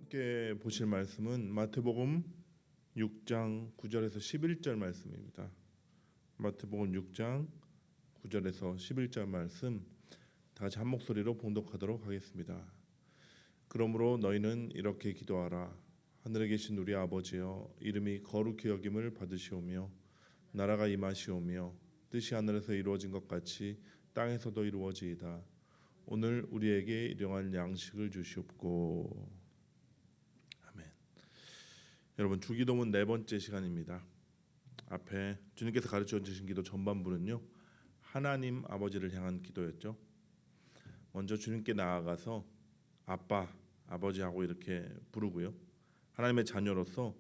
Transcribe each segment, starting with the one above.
함께 보실 말씀은 마태복음 6장 9절에서 11절 말씀입니다. 마태복음 6장 9절에서 11절 말씀 다 같이 한 목소리로 봉독하도록 하겠습니다. 그러므로 너희는 이렇게 기도하라. 하늘에 계신 우리 아버지여, 이름이 거룩히 여김을 받으시오며 나라가 임하시오며 뜻이 하늘에서 이루어진 것 같이 땅에서도 이루어지이다. 오늘 우리에게 일용할 양식을 주시옵고. 아멘. 여러분, 주기도문 네 번째 시간입니다. 앞에 주님께서 가르쳐 주신 기도 전반부는요, 하나님 아버지를 향한 기도였죠. 먼저 주님께 나아가서 아빠, 아버지하고 이렇게 부르고요, 하나님의 자녀로서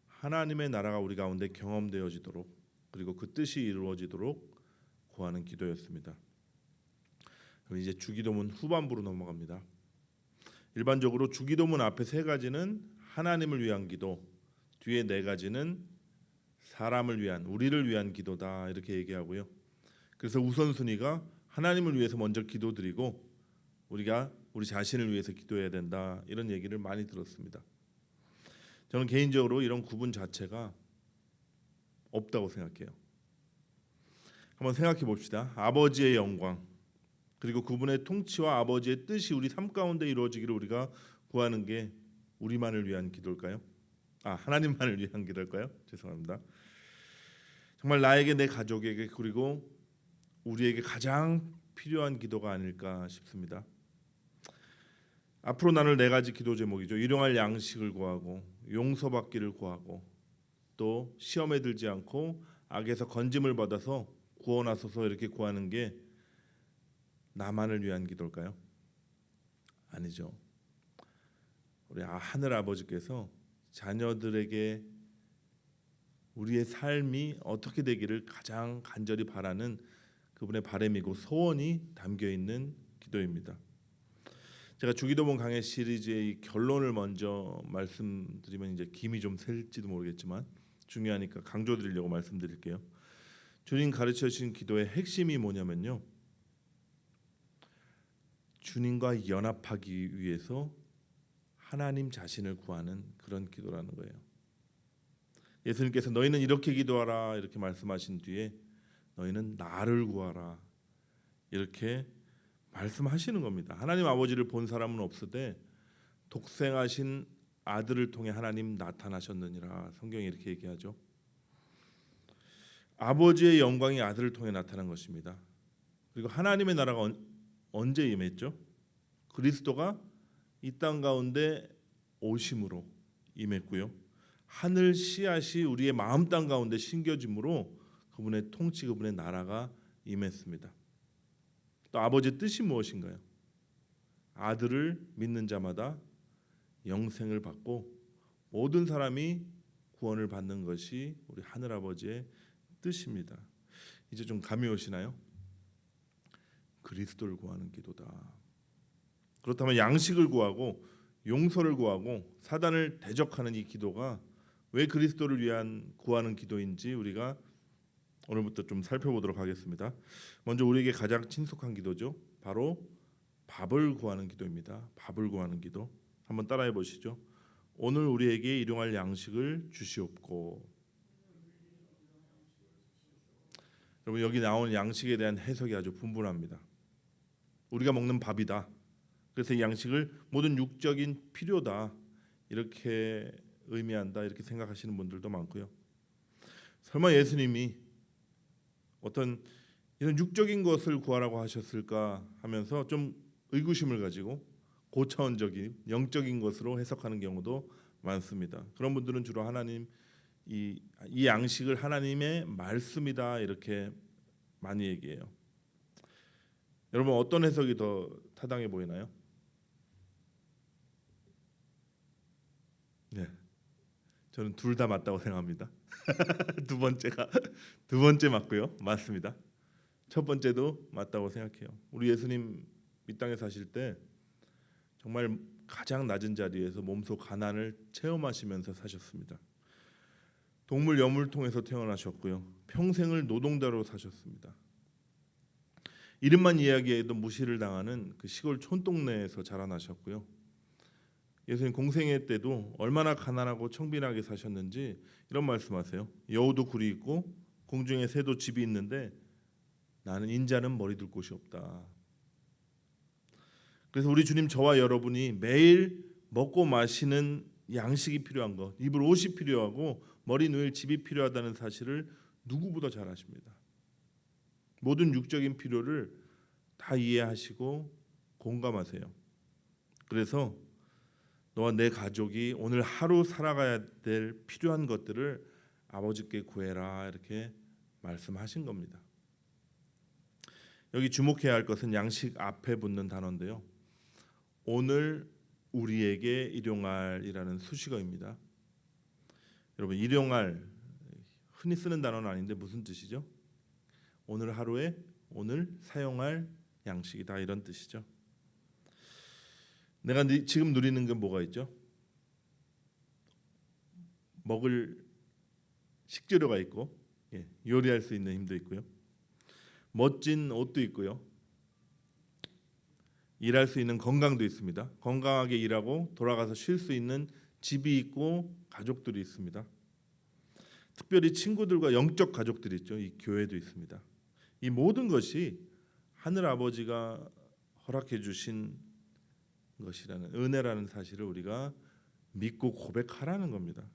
하나님의 나라가 우리 가운데 경험되어지도록, 그리고 그 뜻이 이루어지도록 구하는 기도였습니다. 그럼 이제 주기도문 후반부로 넘어갑니다. 일반적으로 주기도문 앞에 세 가지는 하나님을 위한 기도, 뒤에 네 가지는 사람을 위한, 우리를 위한 기도다, 이렇게 얘기하고요. 그래서 우선순위가 하나님을 위해서 먼저 기도드리고 우리가 우리 자신을 위해서 기도해야 된다, 이런 얘기를 많이 들었습니다. 저는 개인적으로 이런 구분 자체가 없다고 생각해요. 한번 생각해 봅시다. 아버지의 영광, 그리고 그분의 통치와 아버지의 뜻이 우리 삶 가운데 이루어지기를 우리가 구하는 게 우리만을 위한 기도일까요? 하나님만을 위한 기도일까요? 죄송합니다. 정말 나에게, 내 가족에게, 그리고 우리에게 가장 필요한 기도가 아닐까 싶습니다. 앞으로 나눌 네 가지 기도 제목이죠. 일용할 양식을 구하고, 용서받기를 구하고, 또 시험에 들지 않고 악에서 건짐을 받아서 구원하소서, 이렇게 구하는 게 나만을 위한 기도일까요? 아니죠. 우리 하늘 아버지께서 자녀들에게 우리의 삶이 어떻게 되기를 가장 간절히 바라는 그분의 바람이고 소원이 담겨 있는 기도입니다. 제가 주기도문 강해 시리즈의 이 결론을 먼저 말씀드리면 이제 김이 좀 셀지도 모르겠지만 중요하니까 강조드리려고 말씀드릴게요. 주님 가르쳐 주신 기도의 핵심이 뭐냐면요, 주님과 연합하기 위해서 하나님 자신을 구하는 그런 기도라는 거예요. 예수님께서 너희는 이렇게 기도하라, 이렇게 말씀하신 뒤에 너희는 나를 구하라, 이렇게 말씀하시는 겁니다. 하나님 아버지를 본 사람은 없으되 독생하신 아들을 통해 하나님 나타나셨느니라, 성경이 이렇게 얘기하죠. 아버지의 영광이 아들을 통해 나타난 것입니다. 그리고 하나님의 나라가 언제 임했죠? 그리스도가 이 땅 가운데 오심으로 임했고요, 하늘 씨앗이 우리의 마음 땅 가운데 심겨짐으로 그분의 통치, 그분의 나라가 임했습니다. 또 아버지의 뜻이 무엇인가요? 아들을 믿는 자마다 영생을 받고 모든 사람이 구원을 받는 것이 우리 하늘 아버지의 뜻입니다. 이제 좀 감이 오시나요? 그리스도를 구하는 기도다. 그렇다면 양식을 구하고 용서를 구하고 사단을 대적하는 이 기도가 왜 그리스도를 위한 구하는 기도인지 우리가 오늘부터 좀 살펴보도록 하겠습니다. 먼저 우리에게 가장 친숙한 기도죠. 바로 밥을 구하는 기도입니다. 밥을 구하는 기도. 한번 따라해 보시죠. 오늘 우리에게 일용할 양식을 주시옵고. 여러분, 여기 나온 양식에 대한 해석이 아주 분분합니다. 우리가 먹는 밥이다, 그래서 이 양식을 모든 육적인 필요다, 이렇게 의미한다, 이렇게 생각하시는 분들도 많고요. 설마 예수님이 어떤 이런 육적인 것을 구하라고 하셨을까 하면서 좀 의구심을 가지고 고차원적인 영적인 것으로 해석하는 경우도 많습니다. 그런 분들은 주로 하나님, 이 양식을 하나님의 말씀이다, 이렇게 많이 얘기해요. 여러분, 어떤 해석이 더 타당해 보이나요? 네, 저는 둘 다 맞다고 생각합니다. 두 번째 맞고요, 맞습니다. 첫 번째도 맞다고 생각해요. 우리 예수님 이 땅에 사실 때 정말 가장 낮은 자리에서 몸소 가난을 체험하시면서 사셨습니다. 동물 염을 통해서 태어나셨고요, 평생을 노동자로 사셨습니다. 이름만 이야기해도 무시를 당하는 그 시골 촌동네에서 자라나셨고요, 예수님 공생애 때도 얼마나 가난하고 청빈하게 사셨는지 이런 말씀하세요. 여우도 굴이 있고 공중에 새도 집이 있는데 나는 인자는 머리 둘 곳이 없다. 그래서 우리 주님 저와 여러분이 매일 먹고 마시는 양식이 필요한 것, 입을 옷이 필요하고 머리 누일 집이 필요하다는 사실을 누구보다 잘 아십니다. 모든 육적인 필요를 다 이해하시고 공감하세요. 그래서 너와 내 가족이 오늘 하루 살아가야 될 필요한 것들을 아버지께 구해라 이렇게 말씀하신 겁니다. 여기 주목해야 할 것은 양식 앞에 붙는 단어인데요. 오늘 우리에게 일용할이라는 수식어입니다. 여러분, 일용할 흔히 쓰는 단어는 아닌데 무슨 뜻이죠? 오늘 하루에 오늘 사용할 양식이다 이런 뜻이죠. 내가 지금 누리는 게 뭐가 있죠? 먹을 식재료가 있고, 요리할 수 있는 힘도 있고요. 멋진 옷도 있고요. 일할 수 있는 건강도 있습니다. 건강하게 일하고 돌아가서 쉴 수 있는 집이 있고 가족들이 있습니다. 특별히 친구들과 영적 가족들이 있죠. 이 교회도 있습니다. 이 모든 것이 하늘 아버지가 허락해 주신 것이라는 은혜라는 사실을 우리가 믿고 고백하라는 겁니다.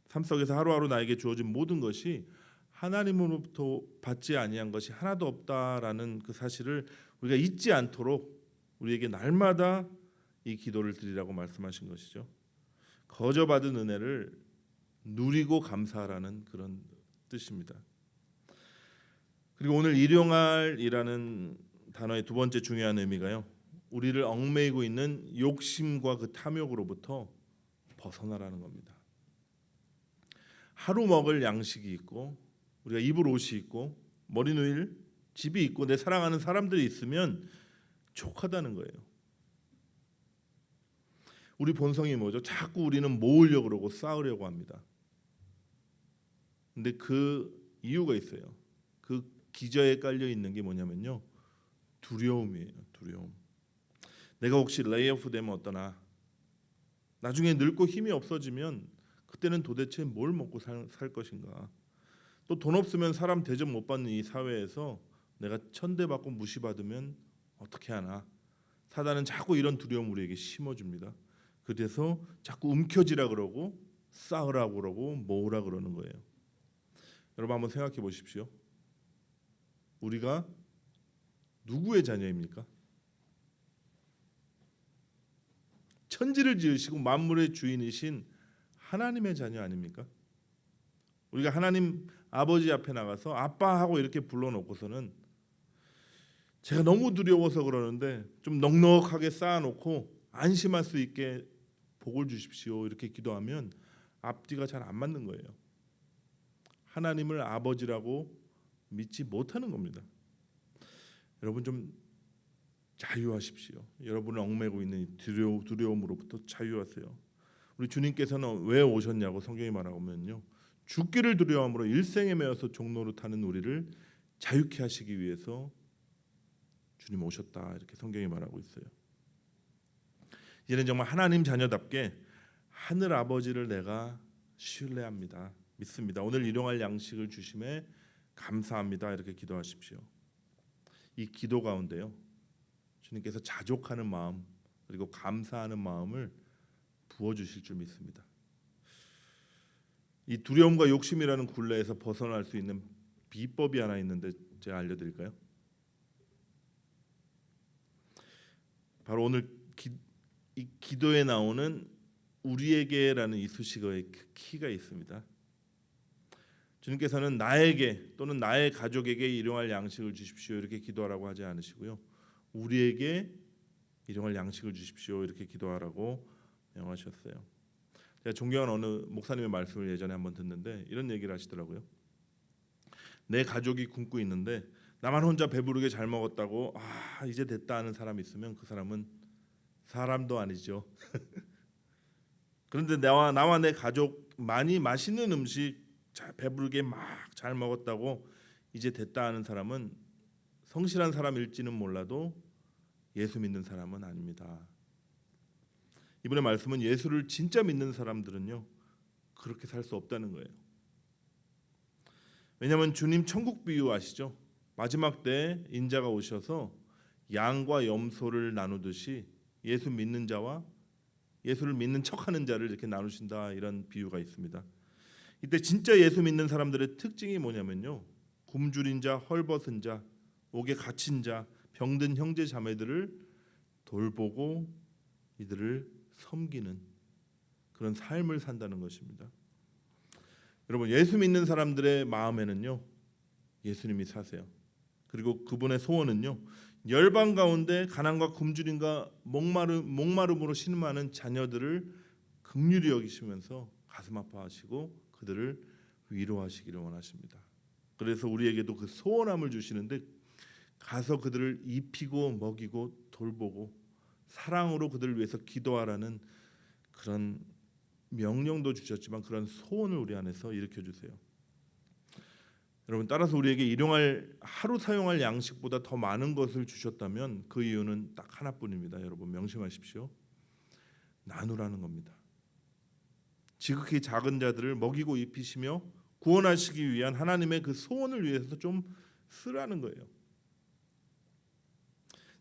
삶 속에서 하루하루 나에게 주어진 모든 것이 하나님으로부터 받지 아니한 것이 하나도 없다라는 그 사실을 우리가 잊지 않도록 우리에게 날마다 이 기도를 드리라고 말씀하신 것이죠. 거저 받은 은혜를 누리고 감사하라는 그런 뜻입니다. 그리고 오늘 일용할이라는 단어의 두 번째 중요한 의미가요. 우리를 얽매이고 있는 욕심과 그 탐욕으로부터 벗어나라는 겁니다. 하루 먹을 양식이 있고 우리가 입을 옷이 있고 머리 누일 집이 있고 내 사랑하는 사람들이 있으면 족하다는 거예요. 우리 본성이 뭐죠? 자꾸 우리는 모으려고 그러고 쌓으려고 합니다. 근데 그 이유가 있어요. 그 기저에 깔려 있는 게 뭐냐면요. 두려움이에요. 두려움. 내가 혹시 레이오프 되면 어떠나? 나중에 늙고 힘이 없어지면 그때는 도대체 뭘 먹고 살 것인가? 또 돈 없으면 사람 대접 못 받는 이 사회에서 내가 천대받고 무시받으면 어떻게 하나? 사단은 자꾸 이런 두려움 우리에게 심어줍니다. 그래서 자꾸 움켜쥐라 그러고 쌓으라고 그러고 모으라 그러는 거예요. 여러분 한번 생각해 보십시오. 우리가 누구의 자녀입니까? 천지를 지으시고 만물의 주인이신 하나님의 자녀 아닙니까? 우리가 하나님 아버지 앞에 나가서 아빠 하고 이렇게 불러놓고서는 제가 너무 두려워서 그러는데 좀 넉넉하게 쌓아놓고 안심할 수 있게 복을 주십시오 이렇게 기도하면 앞뒤가 잘 안 맞는 거예요. 하나님을 아버지라고 믿지 못하는 겁니다. 여러분 좀 자유하십시오. 여러분을 얽매고 있는 두려움으로부터 자유하세요. 우리 주님께서는 왜 오셨냐고 성경이 말하면요. 죽기를 두려움으로 일생에 매여서 종로로 타는 우리를 자유케 하시기 위해서 주님 오셨다 이렇게 성경이 말하고 있어요. 이제는 정말 하나님 자녀답게 하늘 아버지를 내가 신뢰합니다. 믿습니다. 오늘 일용할 양식을 주심에 감사합니다. 이렇게 기도하십시오. 이 기도 가운데요. 주님께서 자족하는 마음 그리고 감사하는 마음을 부어주실 줄 믿습니다. 이 두려움과 욕심이라는 굴레에서 벗어날 수 있는 비법이 하나 있는데 제가 알려드릴까요? 바로 오늘 이 기도에 나오는 우리에게라는 이 수식어의 키가 있습니다. 주님께서는 나에게 또는 나의 가족에게 일용할 양식을 주십시오 이렇게 기도하라고 하지 않으시고요. 우리에게 일용할 양식을 주십시오 이렇게 기도하라고 명하셨어요. 제가 존경하는 어느 목사님의 말씀을 예전에 한번 듣는데 이런 얘기를 하시더라고요. 내 가족이 굶고 있는데 나만 혼자 배부르게 잘 먹었다고 이제 됐다 하는 사람이 있으면 그 사람은 사람도 아니죠. 그런데 나와 내 가족 많이 맛있는 음식 배부르게 막 잘 먹었다고 이제 됐다 하는 사람은 성실한 사람일지는 몰라도 예수 믿는 사람은 아닙니다. 이번에 말씀은 예수를 진짜 믿는 사람들은요 그렇게 살 수 없다는 거예요. 왜냐하면 주님 천국 비유 아시죠? 마지막 때 인자가 오셔서 양과 염소를 나누듯이 예수 믿는 자와 예수를 믿는 척하는 자를 이렇게 나누신다, 이런 비유가 있습니다. 이때 진짜 예수 믿는 사람들의 특징이 뭐냐면요, 굶주린 자, 헐벗은 자, 옥에 갇힌 자, 병든 형제 자매들을 돌보고 이들을 섬기는 그런 삶을 산다는 것입니다. 여러분, 예수 믿는 사람들의 마음에는요 예수님이 사세요. 그리고 그분의 소원은요, 열방 가운데 가난과 굶주림과 목마름으로 신음하는 자녀들을 긍휼히 여기시면서 가슴 아파하시고 그들을 위로하시기를 원하십니다. 그래서 우리에게도 그 소원함을 주시는데, 가서 그들을 입히고 먹이고 돌보고 사랑으로 그들을 위해서 기도하라는 그런 명령도 주셨지만 그런 소원을 우리 안에서 일으켜 주세요. 여러분, 따라서 우리에게 일용할 하루 사용할 양식보다 더 많은 것을 주셨다면 그 이유는 딱 하나뿐입니다. 여러분 명심하십시오. 나누라는 겁니다. 지극히 작은 자들을 먹이고 입히시며 구원하시기 위한 하나님의 그 소원을 위해서 좀 쓰라는 거예요.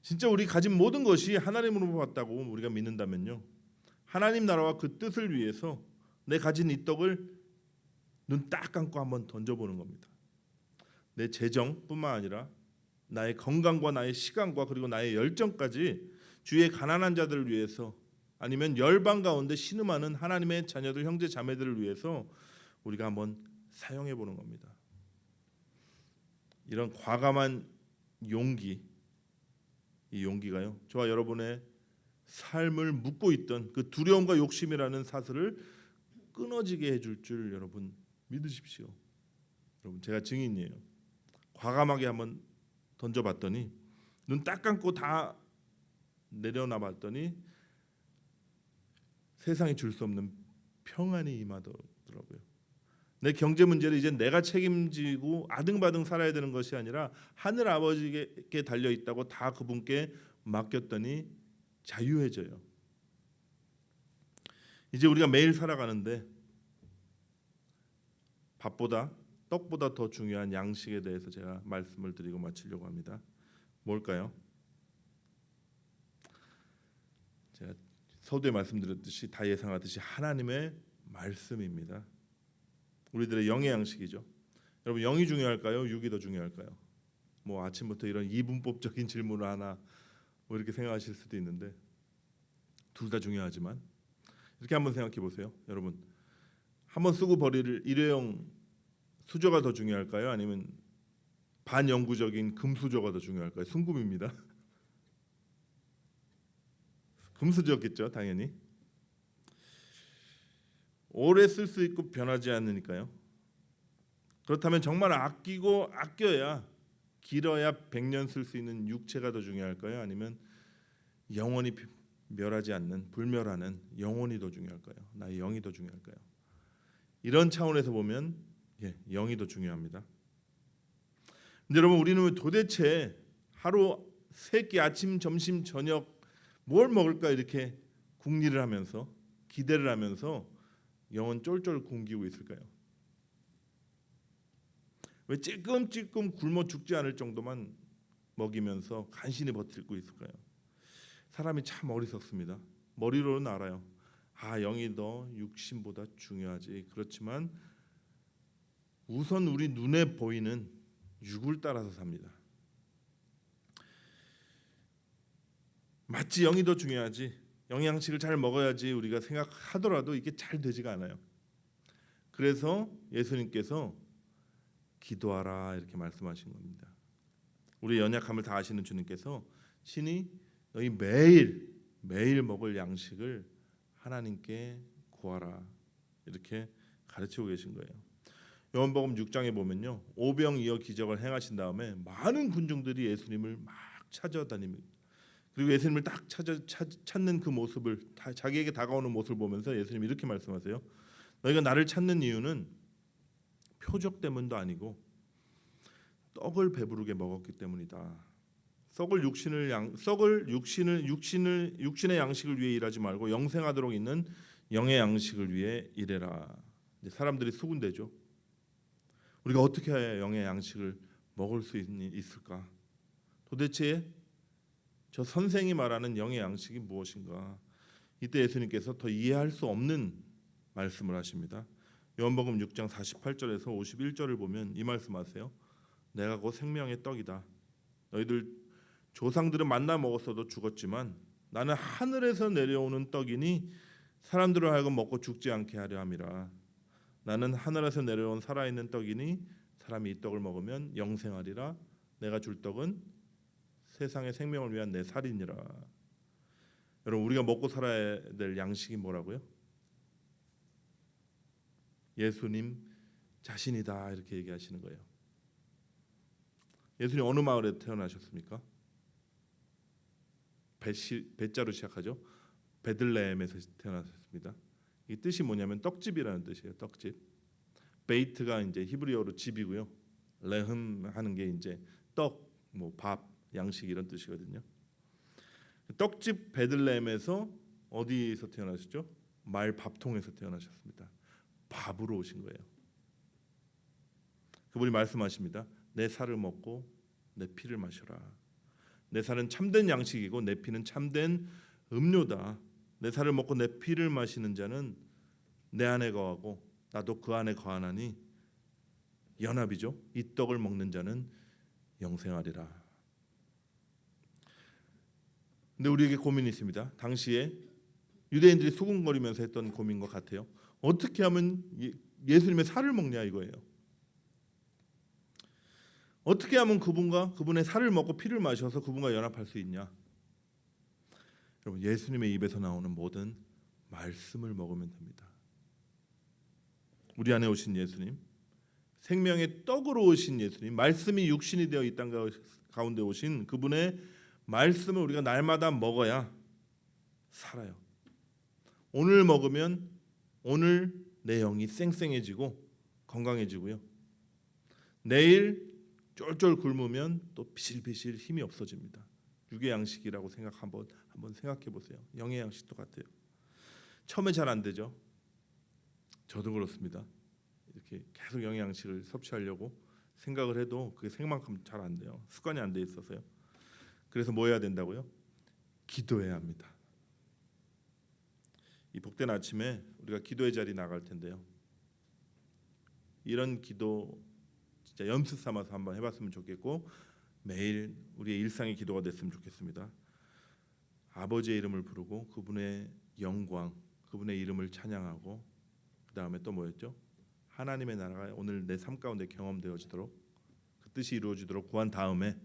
진짜 우리 가진 모든 것이 하나님으로 왔다고 우리가 믿는다면요, 하나님 나라와 그 뜻을 위해서 내 가진 이 떡을 눈 딱 감고 한번 던져보는 겁니다. 내 재정뿐만 아니라 나의 건강과 나의 시간과 그리고 나의 열정까지 주의 가난한 자들을 위해서, 아니면 열방 가운데 신음하는 하나님의 자녀들, 형제 자매들을 위해서 우리가 한번 사용해 보는 겁니다. 이런 과감한 용기, 이 용기가요 저와 여러분의 삶을 묶고 있던 그 두려움과 욕심이라는 사슬을 끊어지게 해줄 줄 여러분 믿으십시오. 여러분, 제가 증인이에요. 과감하게 한번 던져봤더니, 눈 딱 감고 다 내려놔봤더니 세상이 줄 수 없는 평안이 임하더라고요. 내 경제 문제를 이제 내가 책임지고 아등바등 살아야 되는 것이 아니라 하늘 아버지께 달려 있다고 다 그분께 맡겼더니 자유해져요. 이제 우리가 매일 살아가는데 밥보다 떡보다 더 중요한 양식에 대해서 제가 말씀을 드리고 마치려고 합니다. 뭘까요? 제가 서두에 말씀드렸듯이 다 예상하듯이 하나님의 말씀입니다. 우리들의 영의 양식이죠. 여러분, 영이 중요할까요? 육이 더 중요할까요? 뭐 아침부터 이런 이분법적인 질문을 하나 뭐 이렇게 생각하실 수도 있는데, 둘 다 중요하지만 이렇게 한번 생각해 보세요. 여러분, 한번 쓰고 버릴 일회용 수저가 더 중요할까요? 아니면 반영구적인 금수저가 더 중요할까요? 순금입니다. 금수저겠죠, 당연히. 오래 쓸 수 있고 변하지 않으니까요. 그렇다면 정말 아끼고 아껴야 길어야 100년 쓸 수 있는 육체가 더 중요할까요? 아니면 영원히 멸하지 않는, 불멸하는 영혼이 더 중요할까요? 나의 영이 더 중요할까요? 이런 차원에서 보면 영이 더 중요합니다. 근데 여러분, 우리는 도대체 하루 3끼 아침, 점심, 저녁 뭘 먹을까 이렇게 궁리를 하면서 기대를 하면서 영혼 쫄쫄 굶기고 있을까요? 왜 찔끔찔끔 굶어 죽지 않을 정도만 먹이면서 간신히 버티고 있을까요? 사람이 참 어리석습니다. 머리로는 알아요. 영이 더 육신보다 중요하지. 그렇지만 우선 우리 눈에 보이는 육을 따라서 삽니다. 마치 영이 더 중요하지, 영양식을 잘 먹어야지 우리가 생각하더라도 이게 잘 되지가 않아요. 그래서 예수님께서 기도하라 이렇게 말씀하신 겁니다. 우리 연약함을 다 아시는 주님께서 신이 너희 매일 먹을 양식을 하나님께 구하라 이렇게 가르치고 계신 거예요. 요한복음 6장에 보면요, 오병이어 기적을 행하신 다음에 많은 군중들이 예수님을 막 찾아다닙니다. 그리고 예수님을 딱 찾는 그 모습을, 자기에게 다가오는 모습을 보면서 예수님이 이렇게 말씀하세요. 너희가 나를 찾는 이유는 표적 때문도 아니고 떡을 배부르게 먹었기 때문이다. 육신의 양식을 위해 일하지 말고 영생하도록 있는 영의 양식을 위해 일해라. 이제 사람들이 수군대죠. 우리가 어떻게 해야 영의 양식을 먹을 수 있을까? 도대체 저 선생이 말하는 영의 양식이 무엇인가? 이때 예수님께서 더 이해할 수 없는 말씀을 하십니다. 요한복음 6장 48절에서 51절을 보면 이 말씀하세요. 내가 곧 생명의 떡이다. 너희들 조상들은 만나 먹었어도 죽었지만 나는 하늘에서 내려오는 떡이니 사람들을 하여금 먹고 죽지 않게 하려 함이라. 나는 하늘에서 내려온 살아있는 떡이니 사람이 이 떡을 먹으면 영생하리라. 내가 줄 떡은 세상의 생명을 위한 내 살이니라. 여러분, 우리가 먹고 살아야 될 양식이 뭐라고요? 예수님 자신이다, 이렇게 얘기하시는 거예요. 예수님 어느 마을에 태어나셨습니까? 배자로 시작하죠. 베들레헴에서 태어나셨습니다. 이 뜻이 뭐냐면 떡집이라는 뜻이에요. 떡집. 베이트가 이제 히브리어로 집이고요. 레흠 하는 게 이제 떡, 뭐 밥, 양식 이런 뜻이거든요. 떡집 베들레헴에서 어디서 태어나셨죠? 말 밥통에서 태어나셨습니다. 밥으로 오신 거예요. 그분이 말씀하십니다. 내 살을 먹고 내 피를 마셔라. 내 살은 참된 양식이고 내 피는 참된 음료다. 내 살을 먹고 내 피를 마시는 자는 내 안에 거하고 나도 그 안에 거하나니 연합이죠. 이 떡을 먹는 자는 영생하리라. 근데 우리에게 고민이 있습니다. 당시에 유대인들이 수군거리면서 했던 고민과 같아요. 어떻게 하면 예수님의 살을 먹냐 이거예요. 어떻게 하면 그분의 살을 먹고 피를 마셔서 그분과 연합할 수 있냐? 여러분, 예수님의 입에서 나오는 모든 말씀을 먹으면 됩니다. 우리 안에 오신 예수님, 생명의 떡으로 오신 예수님, 말씀이 육신이 되어 이 땅 가운데 오신 그분의 말씀을 우리가 날마다 먹어야 살아요. 오늘 먹으면 오늘 내 영이 쌩쌩해지고 건강해지고요. 내일 쫄쫄 굶으면 또 비실비실 힘이 없어집니다. 육의 양식이라고 한번 생각해 보세요. 영의 양식도 같아요. 처음에 잘 안 되죠. 저도 그렇습니다. 이렇게 계속 영의 양식을 섭취하려고 생각을 해도 그게 생각만큼 잘 안 돼요. 습관이 안 돼 있어서요. 그래서 뭐 해야 된다고요? 기도해야 합니다. 이 복된 아침에 우리가 기도의 자리 나갈 텐데요. 이런 기도 진짜 연습 삼아서 한번 해봤으면 좋겠고 매일 우리의 일상의 기도가 됐으면 좋겠습니다. 아버지의 이름을 부르고 그분의 영광, 그분의 이름을 찬양하고 그 다음에 또 뭐였죠? 하나님의 나라가 오늘 내 삶 가운데 경험되어지도록 그 뜻이 이루어지도록 구한 다음에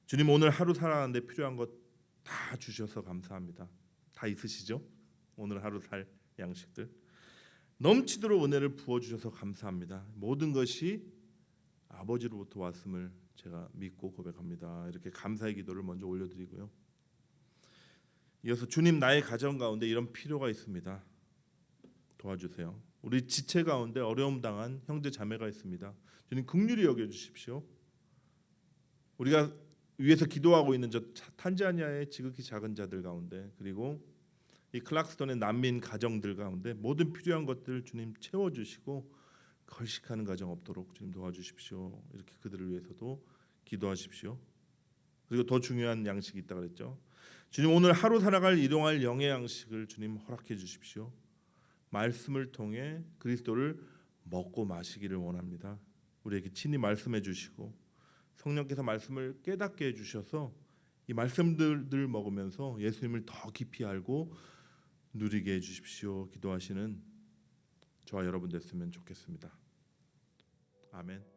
주님 오늘 하루 살아가는데 필요한 것 다 주셔서 감사합니다. 다 있으시죠? 오늘 하루 살 양식들 넘치도록 은혜를 부어주셔서 감사합니다. 모든 것이 아버지로부터 왔음을 제가 믿고 고백합니다. 이렇게 감사의 기도를 먼저 올려드리고요. 이어서 주님 나의 가정 가운데 이런 필요가 있습니다. 도와주세요. 우리 지체 가운데 어려움 당한 형제 자매가 있습니다. 주님 긍휼히 여겨주십시오. 우리가 위에서 기도하고 있는 저 탄자니아의 지극히 작은 자들 가운데 그리고 이 클락스톤의 난민 가정들 가운데 모든 필요한 것들을 주님 채워주시고 걸식하는 가정 없도록 주님 도와주십시오. 이렇게 그들을 위해서도 기도하십시오. 그리고 더 중요한 양식이 있다 그랬죠. 주님 오늘 하루 살아갈 일용할 영의 양식을 주님 허락해 주십시오. 말씀을 통해 그리스도를 먹고 마시기를 원합니다. 우리에게 친히 말씀해 주시고 성령께서 말씀을 깨닫게 해주셔서 이 말씀들을 먹으면서 예수님을 더 깊이 알고 누리게 해주십시오. 기도하시는 저와 여러분 됐으면 좋겠습니다. 아멘.